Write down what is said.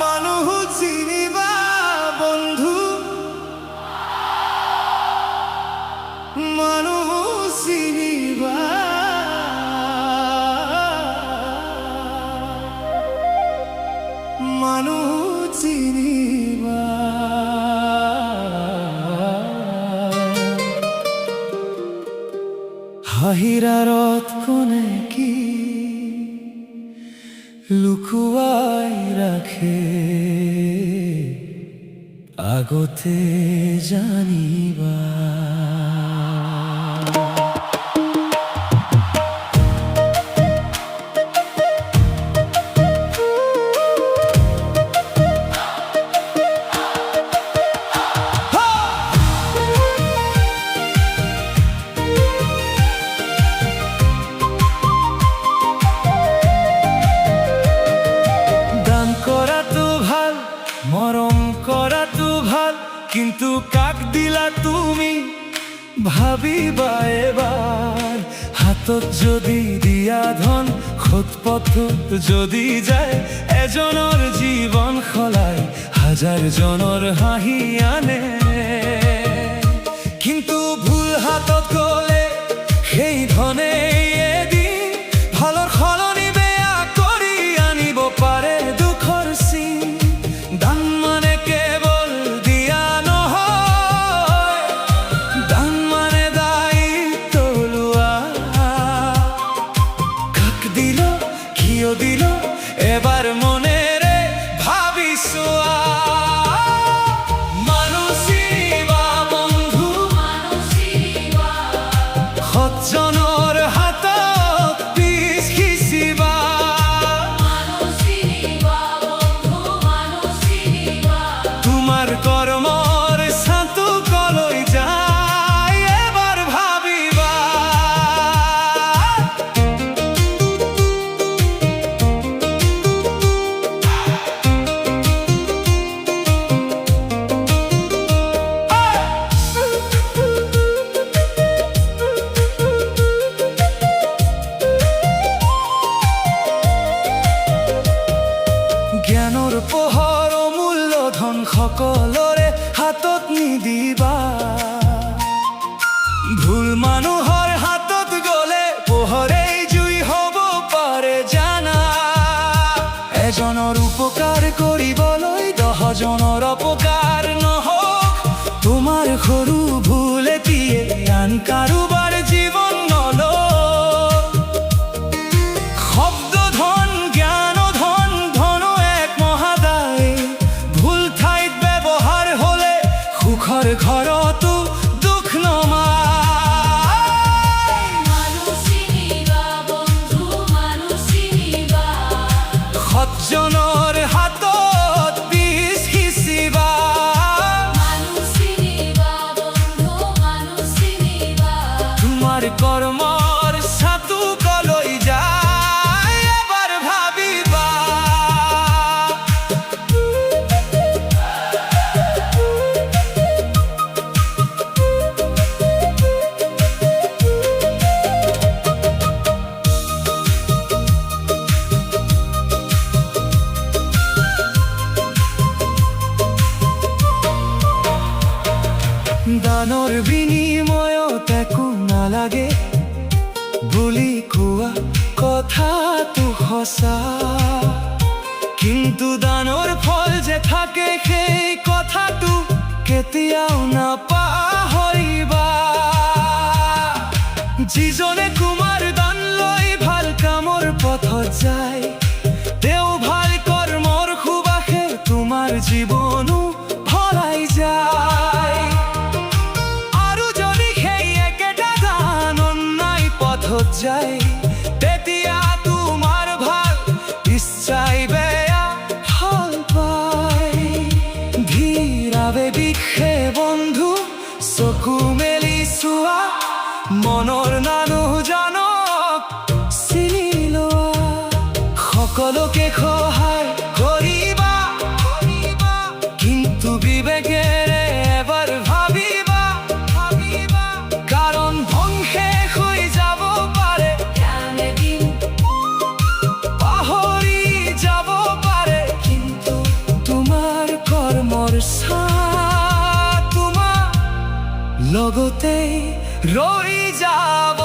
মানুষ চিনিবা বন্ধু, মানুষ চিনিবা, মানুষ চিনিবা। হাহিরাৰত কোনে কি লুকুৱাই ৰাখে, আগতে জানিবা। মৰম কৰাটো ভাল, কিন্তু কাক দিলা তুমি ভাবিবা এবাৰ। হাতত যদি দিয়া ধন, খোজপথত যদি যায়, এজনৰ জীৱন সলাই হাজাৰজনৰ হাঁহি আনে। কিন্তু ভুল হাতত গ'লে সেই ধনে এদিন ভালৰ সলনি বেয়া কৰি আনিব পাৰে দুখৰ চিন। দান মানে কেৱল দিয়া নহয়, দান মানে দায়িত্ব লোৱা। কাক দিল, কিয় দিল, এবাৰ মনেৰে ভাবি চোৱা। মানুহ চিনিবা বন্ধু, সজ্জনৰ হাতত পিছ সিঁচিবা। তোমাৰ কৰ্মৰ ছাঁটো কলৈ যায়, এবাৰ ভাবিবা। জ্ঞানৰ পোহৰ অমূল্য ধন, সকলোৰে হাতত নিদিবা। ভুল মানুহৰ হাতত গ'লে পোহৰেই জুই হ'ব পাৰে জানা। এজনৰ উপকাৰ কৰিবলৈ 10জনৰ অপকাৰ নহওক। তোমাৰ সৰু ভুল এটিয়ে আন কাৰোবাৰ জীৱন নলওক। শব্দ ধন, জ্ঞান ধন, ধনো এক মহাদায়। ভুল ঠাইত ব্যৱহাৰ হ'লে সুখৰ ঘৰতো দুখ নমায়। সজ্জনৰ হাতত পিছ সিঁচিবা। তোমাৰ কৰ্মৰ ছাঁটো কলৈ যায়, এবাৰ ভাবিবা। দানৰ বিনিময়ত একো নালাগে বুলি কোৱা কথাটো সঁচা, কিন্তু দানৰ ফল যে থাকে সেই কথাটো কেতিয়াও নাপাহৰিবা। যিজনে কুমাৰ দান লৈ ভাল কামৰ পথত যায়, তেওঁ ভাল কৰ্মৰ সুবাসে তোমাৰ জীৱনো ভৰাই যায়। আৰু যদি সেই একেটা দান অন্যায় পথত যায়, তেতিয়া তোমাৰ ভাল ইচ্ছাই বেয়া ফল পায়। ধীৰ আৱেগিকহে বন্ধু চকু মেলি চোৱা। মনৰ মানুহজনক চিনি লোৱা। সকলোকে সহায় কৰিবা, কিন্তু বিবেকেৰে এবাৰ ভাবিবা। কাৰণ ধ্বংসে লগতে ৰৈ যাব